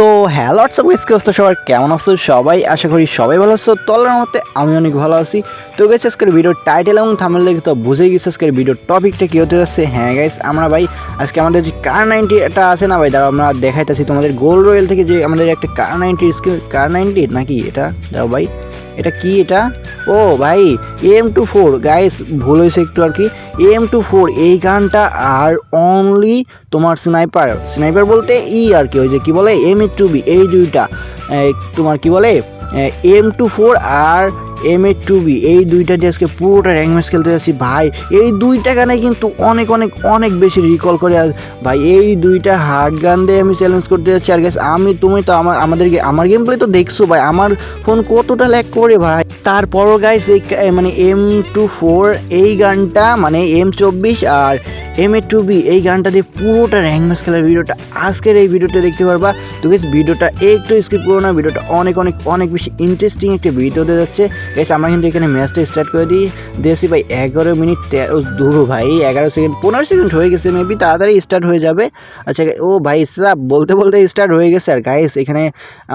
তো hello WhatsApp guys, কি অবস্থা সবার, কেমন আছো সবাই? আশা করি সবাই ভালো আছো। তলার মতে আমি অনেক ভালো আছি। তো গাইস, আজকের ভিডিওর টাইটেল এবং থাম্বনেল দেখে তো বুঝেই গেছো আজকের ভিডিওর টপিকটা কী হতে যাচ্ছে। হ্যাঁ গাইস, আমরা ভাই আজকে আমাদের যে কার 90 এটা আছে না ভাই, দাঁড়াও আমরা দেখাইতেছি তোমাদের গোল্ড রয়েল থেকে যে আমাদের একটা কার 90 স্কিল, কার 90 নাকি এটা, দাও ভাই এটা কি এটা, ও ভাই M24 গাইস, ভুল হয়েছে একটু আর কি। M24 এই গানটা আর অনলি তোমার স্নাইপার বলতে আর কি, ওই যে কী বলে M8-2B, এই দুইটা তোমার কি বলে M24 আর M8-2B, এই দুইটা দিয়ে আজকে পুরোটা র্যাঙ্ক ম্যাচ খেলতে যাচ্ছি ভাই। এই দুইটা গানে কিন্তু অনেক অনেক অনেক বেশি রিকল করে ভাই। এই দুইটা হার্ড গান দিয়ে আমি চ্যালেঞ্জ করতে যাচ্ছি। আর গ্যাস তুমি তো আমার গেম প্লে তো দেখছো ভাই, আমার ফোন কতটা ল্যাগ করে ভাই। তারপরও গাইস এই মানে M24 এই গানটা মানে M24 আর M8-2B এই গানটা দিয়ে পুরোটা র্যাঙ্ক ম্যাচ খেলার ভিডিওটা আজকের এই ভিডিওটা দেখতে পারবা। তো গাইস ভিডিওটা একটু স্কিপ করো না, ভিডিওটা অনেক অনেক অনেক বেশি ইন্টারেস্টিং একটা ভিডিও হতে যাচ্ছে। গাইস আমরা কিন্তু এখানে ম্যাচটা স্টার্ট করে দিয়েছি ভাই। 11 মিনিট 13 দূর ভাই, 11 সেকেন্ড 15 সেকেন্ড হয়ে গেছে, মেবি তাড়াতাড়ি স্টার্ট হয়ে যাবে। আচ্ছা ও ভাই সব বলতে বলতে স্টার্ট হয়ে গেছে। আর গাইস এখানে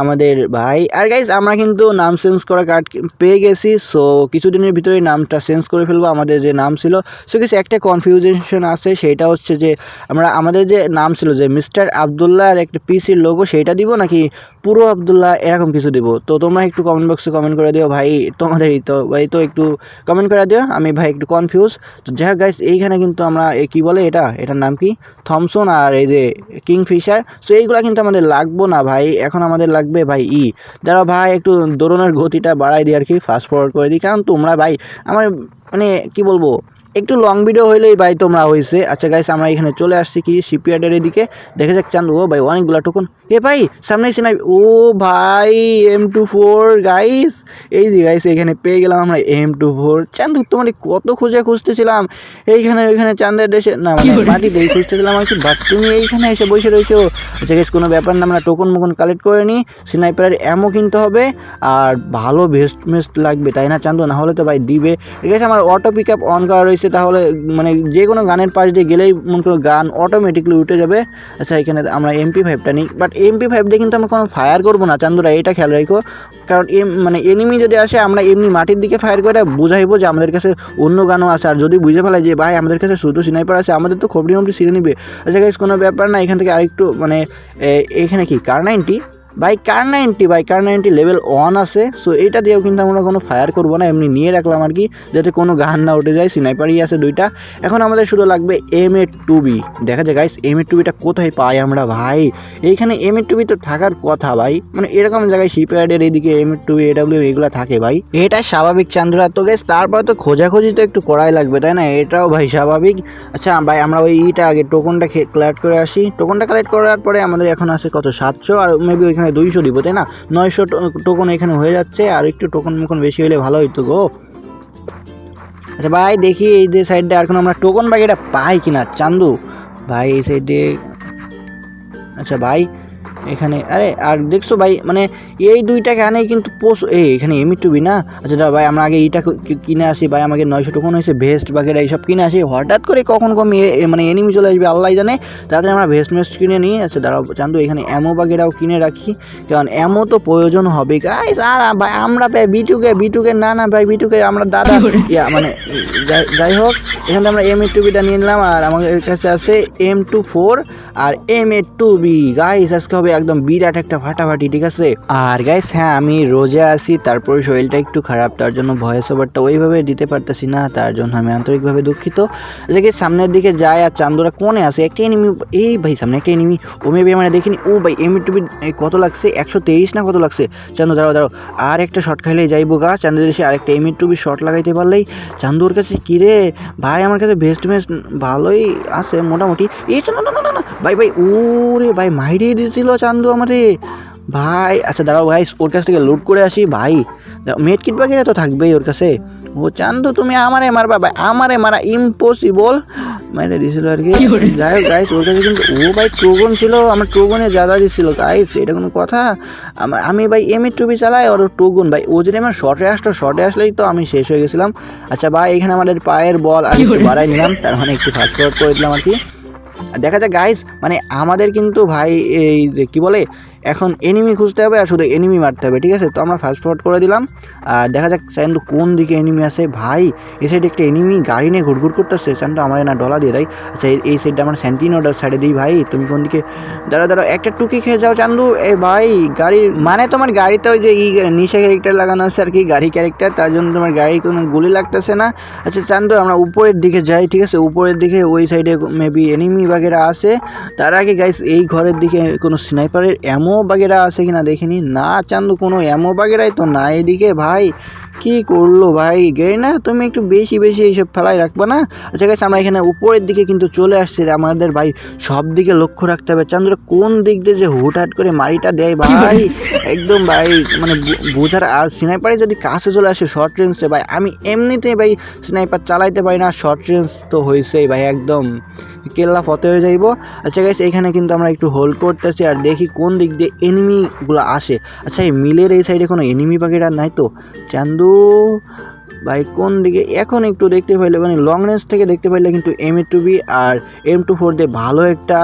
আমাদের ভাই, আর গাইস আমরা কিন্তু নাম চেঞ্জ করা কার্ড পেয়ে গেছি। সো কিছুদিনের ভিতরে নামটা চেঞ্জ করে ফেলবো, আমাদের যে নাম ছিল। সো কিছু একটা কনফিউশন আছে, সেইটা হচ্ছে যে আমাদের যে নাম ছিল যে মিস্টার আবদুল্লাহ আর একটা পিসির লোগো, সেইটা দিব নাকি পুরো আবদুল্লাহ এরকম কিছু দিব। তো তোমরা একটু কমেন্ট বক্সে কমেন্ট করে দিও ভাই, তোমাদেরই তো ভাই, তো একটু কমেন্ট করে দিও, আমি ভাই একটু কনফিউজ। তো যাই হোক গাইস, এইখানে কিন্তু আমরা কি বলে এটার নাম কি, থমসন আর এই যে কিংফিশার। সো এইগুলা কিন্তু আমাদের লাগবো না ভাই, এখন আমাদের লাগবে ভাই যারা ভাই একটু দৌড়ানোর গতিটা বাড়াই দিই আর কি, ফাস্ট ফরওয়ার্ড করে দিই, কারণ তোমরা ভাই আমার মানে কি বলবো, একটু লং ভিডিও হইলেই ভাই তোমরা হয়েছে। আচ্ছা গাইস আমরা এখানে চলে আসছি কি শিপইয়ার্ডের এদিকে, দেখা যাক চান্দু, ও ভাই অনেকগুলো টোকন, এ ভাই সামনে এসে নাই, ও ভাই M24 গাইস, এই যে গাইস এখানে পেয়ে গেলাম আমরা M24। চান্দু তোমার কত খুঁজতেছিলাম এইখানে ওইখানে চান্দের দেশে না মানে মাটিতেই খুঁজতেছিলাম আর কি, বাট তুমি এইখানে এসে বসে রয়েছো। আচ্ছা গাইস কোনো ব্যাপার না, আমরা টোকন কালেক্ট করে নিই, স্নাইপারের অ্যামো কিনতে হবে আর ভালো ভেস্ট লাগবে, তাই না চান্দু? না হলে তো ভাই দিবে। ঠিক আছে, আমার অটো পিক আপ অন করা রয়েছে, তাহলে মানে যে কোনো গানের পাশ দিয়ে গেলেই মনে করো গান অটোমেটিকলি উঠে যাবে। আচ্ছা এখানে আমরা MP5টা নিই, বাট MP5 দিয়ে কিন্তু আমরা কোনো ফায়ার করবো না চান্দুরা, এটা খেয়াল রাখো। কারণ মানে এনিমি যদি আসে আমরা এমনি মাটির দিকে ফায়ার করে বুঝাইবো যে আমাদের কাছে অন্য গানও আছে। আর যদি বুঝে ফেলাই যে ভাই আমাদের কাছে শুধু স্নাইপার আছে, আমাদের তো খবরি ছিঁড়ে নিবে। আচ্ছা গাইস কোনো ব্যাপার না, এখান থেকে আরেকটু মানে এখানে কি কার 90 ভাই, কার 90 লেভেল 1 আছে। সো এইটা দিয়েও কিন্তু আমরা কোনো ফায়ার করবো না, এমনি নিয়ে রাখলাম আর কি, যাতে কোনো গান না উঠে যায়। স্নাইপারই আছে দুইটা। এখন আমাদের শুধু লাগবে M8-2B। দেখা যায় গাইস M8-2Bটা কোথায় পাই আমরা ভাই, এইখানে M8-2B তো থাকার কথা ভাই, মানে এরকম জায়গায় শিপইয়ার্ডের এইদিকে M8-2B AW এগুলো থাকে ভাই, এটা স্বাভাবিক চান্দুরা। তো গাইস তারপর তো খোঁজাখুঁজি তো একটু করাই লাগবে, তাই না? এটাও ভাই স্বাভাবিক। আচ্ছা ভাই আমরা ওইটা আগে টোকনটা কালেক্ট করে আসি। টোকনটা কালেক্ট করার পরে আমাদের এখন আছে কত, 700, আর মেবি ওইখানে 200 দিব, তাই না? 900 টোকন এখানে হয়ে যাচ্ছে, আর একটু টোকন বেশি হলে ভালো হইতো গো। আচ্ছা ভাই দেখি এই যে সাইডে আর কোনো আমরা টোকন বাকিটা পাই কিনা চান্দু ভাই, এই সাইডে। আচ্ছা ভাই এখানে, আরে আর দেখছো ভাই মানে এই দুইটা গানেই কিন্তু এখানে M8-2B না। আচ্ছা ভাই আমরা আগে এইটা কিনে আসি ভাই, আমাকে 900 টোকন হয়েছে, ভেস্ট বাগেরা এইসব কিনে আসি। হঠাৎ করে কখন মানে এনিমি চলে আসবে আল্লাহ জানে, তাড়াতাড়ি আমরা ভেস্ট কিনে নিই। আচ্ছা দাঁড়াও চান্দু, এখানে অ্যামো বাগেরাও কিনে রাখি, কারণ অ্যামো তো প্রয়োজন হবে গাইস। আর ভাই আমরা ভাই বিটুকে না ভাই, বিটুকে আমরা দাদা মানে যাই হোক, এখানে আমরা M8-2Bটা নিয়ে নিলাম, আর আমাদের কাছে আছে M24 আর M8-2B গাইস। আজকে হবে একদম বিরাট একটা ফাটাফাটি, ঠিক আছে? আর গাইস হ্যাঁ আমি রোজা আছি, তারপরে শরীরটা একটু খারাপ, তার জন্য ভয়েস ওভারটা ওইভাবে দিতে পারতেছি না, তার জন্য আমি আন্তরিকভাবে দুঃখিত। দেখি সামনের দিকে যায়, আর চান্দুরা কোণে আছে একটা এনিমি, এই ভাই সামনে একটা এনিমি, ও মেবি আমরা দেখিনি। ও ভাই M8-2B কত লাগছে, 123 না কত লাগছে। চান্দু দাঁড়াও, আর একটা শট খাইলেই যাইবো গা। চান্দু এসে আরেকটা M8-2B শট লাগাইতে পারলেই। চান্দুর কাছে কিরে ভাই, আমার কাছে ভেস্ট ভালোই আছে মোটামুটি। এই না ভাই ওরে ভাই মাইরিয়ে দিয়েছিল চান্দু আমারে ভাই। আচ্ছা দাঁড়াও ভাই, ওর কাছ থেকে লুট করে আসি ভাই, মেড কিট বাগেরা তো থাকবেই ওর কাছে। ও চান্দু তুমি আমারে মারবা ভাই, আমারে মারা ইম্পসিবল, মেরে দিয়েছিল আর কি। যাই হোক গাইস ওর কাছে কিন্তু ও ভাই টোগন ছিল, আমার টোগনে জ্যাদা দিচ্ছিল গাইস, এটা কোনো কথা? আমি ভাই M8-2B চালাই, ওর টোগন ভাই, ও যদি আমার শর্টে আসলেই তো আমি শেষ হয়ে গেছিলাম। আচ্ছা ভাই এখানে আমাদের পায়ের বল আমি একটু বাড়াই নিলাম, তার মানে একটু ফাস্ট ফরওয়ার্ড করে দিলাম আর কি। দেখা যায় গাইস মানে আমাদের কিন্তু ভাই এই যে কী বলে এখন এনিমি খুঁজতে হবে আর শুধু এনিমি মারতে হবে, ঠিক আছে। তো আমরা ফাস্ট ফরওয়ার্ড করে দিলাম আর দেখা যাক চান্দু কোন দিকে এনিমি আছে। ভাই এই সাইডে একটা এনিমি গাড়ি নিয়ে ঘুরঘুর করতেছে, চান্দু আমার না ডলা দিয়ে দেয়। আচ্ছা এই সাইডটা আমার স্যান্টিনোটার সাইডে দিই। ভাই তুমি কোন দিকে, দাঁড়া একটা টুকি খেয়ে যাও চান্দু। এই ভাই গাড়ির মানে তোমার গাড়িতে ওই যে নিশা ক্যারেক্টার লাগানো আছে আর কি, গাড়ি ক্যারেক্টার, তার জন্য তোমার গাড়ি কোনো গুলি লাগতেছে না। আচ্ছা চান্দু আমরা উপরের দিকে যাই, ঠিক আছে। উপরের দিকে ওই সাইডে মেবি এনিমি বাগেরা আছে। তার আগে গাইস এই ঘরের দিকে কোনো স্নাইপারের অ্যামো বাগেরা আছে কিনা দেখিনি। না চান্দু কোনো অ্যামো বাগেরাই তো না এদিকে। ভাই কি করলো ভাই গেই না, তুমি একটু বেশি বেশি এইসব ফেলাই রাখবা না। আচ্ছা গাইস আমরা এখানে উপরের দিকে কিন্তু চলে আসছি, আমাদের ভাই সব দিকে লক্ষ্য রাখতে হবে। চান্দুরা কোন দিক দিয়ে যে হুটহাট করে মারিটা দেয় ভাই একদম ভাই মানে বোঝার। আর স্নাইপারে যদি কাছে চলে আসে শর্ট রেঞ্জে ভাই, আমি এমনিতেই ভাই স্নাইপার চালাইতে পারি না, শর্ট রেঞ্জ তো হয়েছেই ভাই একদম কেল্লা ফতে হয়ে যাইব। আচ্ছা গাইস এখানে কিন্তু আমরা একটু হোল্ড করতেছি আর দেখি কোন দিক দিয়ে এনিমিগুলো আসে। আচ্ছা এই মিলের এই সাইডে কোনো এনিমি পাখির আর নাই তো চান্দু ভাই কোন দিকে। এখন একটু দেখতে পাইলে মানে লং রেঞ্জ থেকে দেখতে পাইলে কিন্তু M2B আর M24 দিয়ে ভালো একটা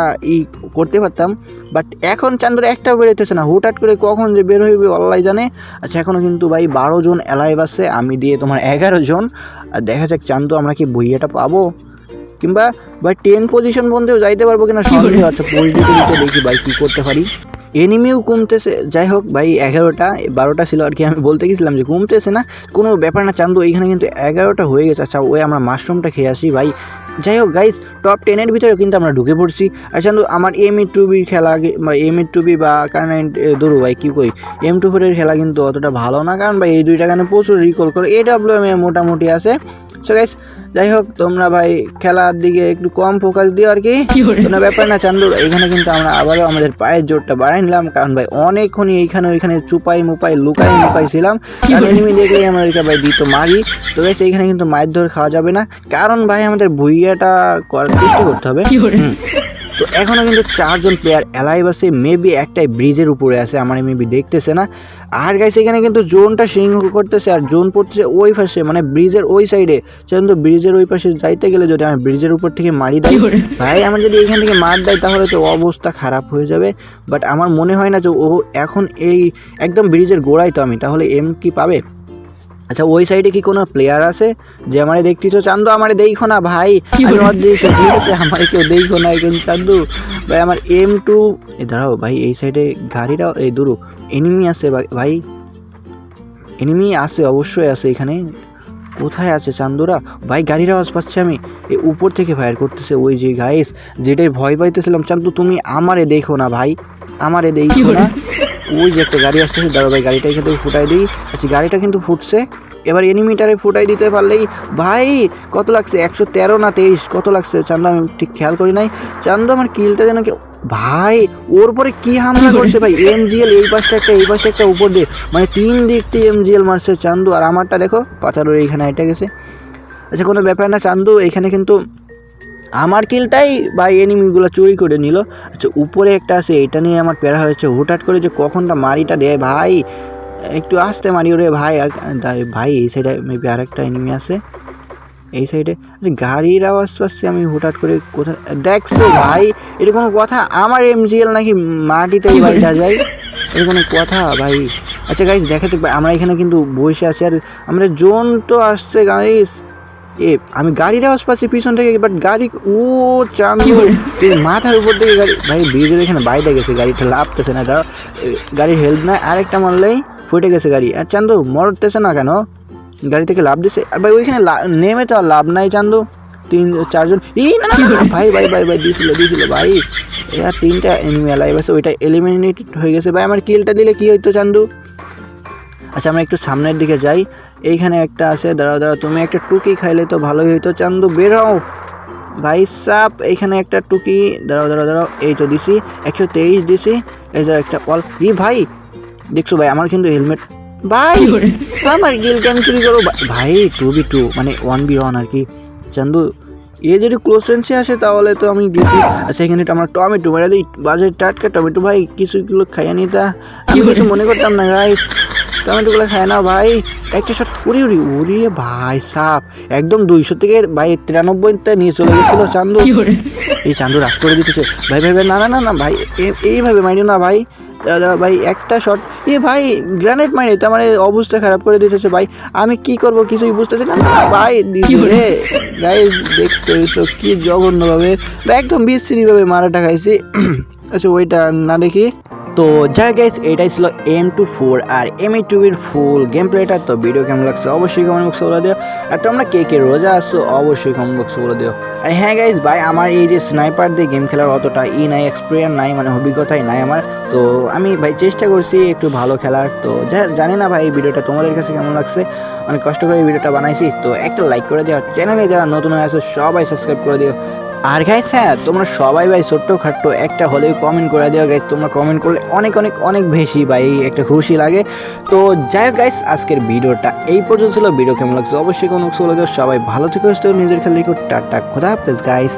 করতে পারতাম, বাট এখন চান্দুর একটা বেরোতেছে না, হুটহাট করে কখন যে বের হইবে আল্লাহ জানে। আচ্ছা এখনও কিন্তু ভাই 12 জন অ্যালাইভ আছে, আমি দিয়ে তোমার 11 জন। আর দেখা যাক চান্দু আমরা কি বইয়াটা পাবো কিংবা ভাই 10 পজিশন বন্ধেও যাইতে পারবো কিনা সন্দেহ আছে। পজিটিভ দেখি ভাই কী করতে পারি। এনিমিও কমতেছে, যাই হোক ভাই 11টা 12টা ছিল আর কি, আমি বলতে গেছিলাম যে কমতেছে না, কোনো ব্যাপার না চান্দু। এইখানে কিন্তু 11টা হয়ে গেছে। আচ্ছা ওই আমরা মাশরুমটা খেয়ে আসি ভাই। যাই হোক গাইজ টপ 10-এর ভিতরে কিন্তু আমরা ঢুকে পড়ছি। আর চান্দু আমার M2B খেলা বা M2B বা কারণ ধরু ভাই কী কই M24-এর খেলা কিন্তু অতটা ভালো না, কারণ ভাই এই দুইটা গানে প্রচুর রিকল করে, AWM মোটামুটি আছে। সো গাইজ যাই হোক তোমরা ভাই খেলার দিকে একটু কম ফোকাস দিও আর কি, কোনো ব্যাপার না চান্দু। এখানে কিন্তু আমরা আবারও আমাদের পায়ের জোরটা বাড়াই নিলাম, কারণ ভাই অনেকক্ষণই এইখানে ওইখানে চুপাই মুপাই লুকাই ছিলাম, কারণ এনিমি দেখলেই আমাদেরকে ভাই দিত মারি। তো গাইস এইখানে কিন্তু মায়ের ধরে খাওয়া যাবে না, কারণ ভাই আমাদের ভুইয়াটা করার চেষ্টা করতে হবে। তো এখনও কিন্তু 4 জন প্লেয়ার অ্যালাইভ আছে, মেবি একটাই ব্রিজের উপরে আছে, আমার মেবি দেখতেছে না। আর গাইস এখানে কিন্তু জোনটা সিংহ করতেছে আর জোন পড়তেছে ওই পাশে মানে ব্রিজের ওই সাইডে। কিন্তু ব্রিজের ওই পাশে যাইতে গেলে যদি আমি ব্রিজের উপর থেকে মারি দেয় ভাই, আমার যদি এখান থেকে মার দেয় তাহলে তো অবস্থা খারাপ হয়ে যাবে। বাট আমার মনে হয় না যে ও এখন এই একদম ব্রিজের গোড়ায়, তো আমি তাহলে এম কি পাবে। আচ্ছা ওই সাইডে কি কোনো প্লেয়ার আছে যে আমারে দেখতেছো চান্দু? আমারে দেখো না ভাই, আমি অদৃশ্য, ঠিক আছে, আমারে কেউ দেখো না এখন চান্দু ভাই। আমার M2 দাঁড়াও ভাই, এই সাইডে গাড়িটা এই দূরু এনিমি আছে ভাই, এনিমি আছে অবশ্যই আছে এখানে। কোথায় আছে চান্দুরা ভাই? গাড়ির আওয়াজ পাচ্ছি আমি, এই উপর থেকে ফায়ার করতেছে ওই যে গাইস, যেটাই ভয় পাইতেছিলাম। চান্দু তুমি আমারে দেখো না ভাই, আমারে দেখো না। ওই যে একটা গাড়ি আসতেছে, দাঁড়া ভাই গাড়িটা এখান থেকে ফুটাই দিই। আচ্ছা গাড়িটা কিন্তু ফুটছে, এবার এনিমিটারে ফুটাই দিতে পারলেই ভাই কত লাগছে 113 না 23 কত লাগছে চান্দু, আমি ঠিক খেয়াল করি নাই। চান্দু আমার কিলটা যেন ভাই ওর পরে কি হামলা করছে ভাই, MGL এই পাশটা একটা এই পাশটা একটা উপর দিয়ে, মানে 3 দিক দিয়ে MGL মারছে চান্দু। আর আমারটা দেখো পাচারোর এইখানে এটা গেছে। আচ্ছা কোনো ব্যাপার না চান্দু, এখানে কিন্তু আমার কিলটাই ভাই এনিমিগুলো চুরি করে নিল। আচ্ছা উপরে একটা আছে, এটা নিয়ে আমার প্যারা হয়েছে, হুটহাট করে যে কখনটা মারিটা দেয় ভাই, একটু আসতে মারি ওরে ভাই। ভাই এই সাইডে মেবি আরেকটা এনিমি আছে এই সাইডে। আচ্ছা গাড়ির আওয়াজ পাচ্ছি আমি হুটহাট করে, কোথায় দেখছো ভাই? এটা কোনো কথা? আমার MGL নাকি মাটিতেই বাইটা যায়? এটা কোনো কথা ভাই? আচ্ছা গাইজ দেখা যাক ভাই, আমরা এখানে কিন্তু বসে আছি আর আমরা জোন তো আসছে গাইজ। আমি গাড়ির আওয়াজ পাচ্ছি পিছন থেকে, বাট গাড়ি ও চান্দু মাথার উপর থেকে গাড়ি ভাই ব্রিজের এখানে বাইরে গেছে, গাড়িটা লাভতেছে না, দাঁড়া গাড়ির হেল্প নাই, আরেকটা মারলেই ফুটে গেছে গাড়ি। আর চান্দু মরতেছে না কেন? গাড়ি থেকে লাভ দিছে আর ভাই ওইখানে নেমে তো আর লাভ নাই চান্দু, 3-4 জন না ভাই ভাই ভাই ভাই দিয়েছিল ভাই, এরা 3টা এনিমি অ্যালাইভ আছে, ওইটা এলিমিনেটেড হয়ে গেছে ভাই। আমার কিলটা দিলে কি হইতো চান্দু? আচ্ছা আমরা একটু সামনের দিকে যাই, এইখানে একটা আছে, দাঁড়াও তুমি একটা টুকি খাইলে তো ভালোই হইতো চান্দু, বের হও ভাই সাপ। এইখানে একটা টুকি, দাঁড়াও এই তো দিছি 123 দিছি, এই যে একটা অল ভাই দেখছো ভাই আমার কিন্তু হেলমেট ভাই, আমার গিল কেন চুরি করো ভাই? 2v2 মানে 1v1 আর কি চান্দু। এ যদি ক্লোজ রেঞ্জে আসে তাহলে তো আমি দিছি। আচ্ছা এখানে আমরা টমেটো মেরে দিই, বাজারে টাটকা টমেটো ভাই, কিছু কিলো খাইয়া নিতা, কিছু মনে করতাম না গাইস, টমেটোগুলো খায় না ভাই। একটা শট উড়িয়ে ভাই সাপ একদম 200 থেকে ভাই 93তে নিয়ে চলে গেছিল চান্দু। এই চান্দু রাশ করে দিতেছে ভাই ভাই ভাই, না ভাই এইভাবে মাইনো না ভাই, দাঁড়া ভাই একটা শট, এ ভাই গ্রানেড মারে তো আমার অবস্থা খারাপ করে দিতেছে ভাই। আমি কি করব কিছুই বুঝতেছি না ভাই। রে গাইস দেখতে তো কি জঘন্যভাবে বা একদম বিশ্রীভাবে মারাটা খাইছি। আচ্ছা ওইটা না দেখি। তো যাই গাইস, এটাই ছিল M24 আর M82 ফুল গেম প্লেটা। তো ভিডিও কেমন লাগছে অবশ্যই কমেন্ট বক্সে বলে দিও। আর তোমরা কে কে রোজা আসছো অবশ্যই কমেন্ট বক্সে বলে দিও। আর হ্যাঁ গাইস ভাই, আমার এই যে স্নাইপার দিয়ে গেম খেলার অতটা নাই, এক্সপিরিয়েন্স নাই, মানে অভিজ্ঞতাই নাই আমার। তো আমি ভাই চেষ্টা করছি একটু ভালো খেলার। তো জানি না ভাই এই ভিডিওটা তোমাদের কাছে কেমন লাগছে, অনেক কষ্ট করে এই ভিডিওটা বানাইছি। তো একটা লাইক করে দিও, চ্যানেলে যারা নতুন হয়ে আছো সবাই সাবস্ক্রাইব করে দিও। আর গাইস হ্যাঁ, তোমরা সবাই ভাই ছোট্ট খাট্ট একটা হলেও কমেন্ট করে দিও গাইস। তোমরা কমেন্ট করলে অনেক অনেক অনেক বেশি ভাই একটা খুশি লাগে। তো যাই হোক গাইস, আজকের ভিডিওটা এই পর্যন্ত ছিল। ভিডিও কেমন লাগছে অবশ্যই কোনো বলে দিও। সবাই ভালো থেকো, নিজের খেয়াল রেখো। টাটা, খোদা হাফেজ গাইস।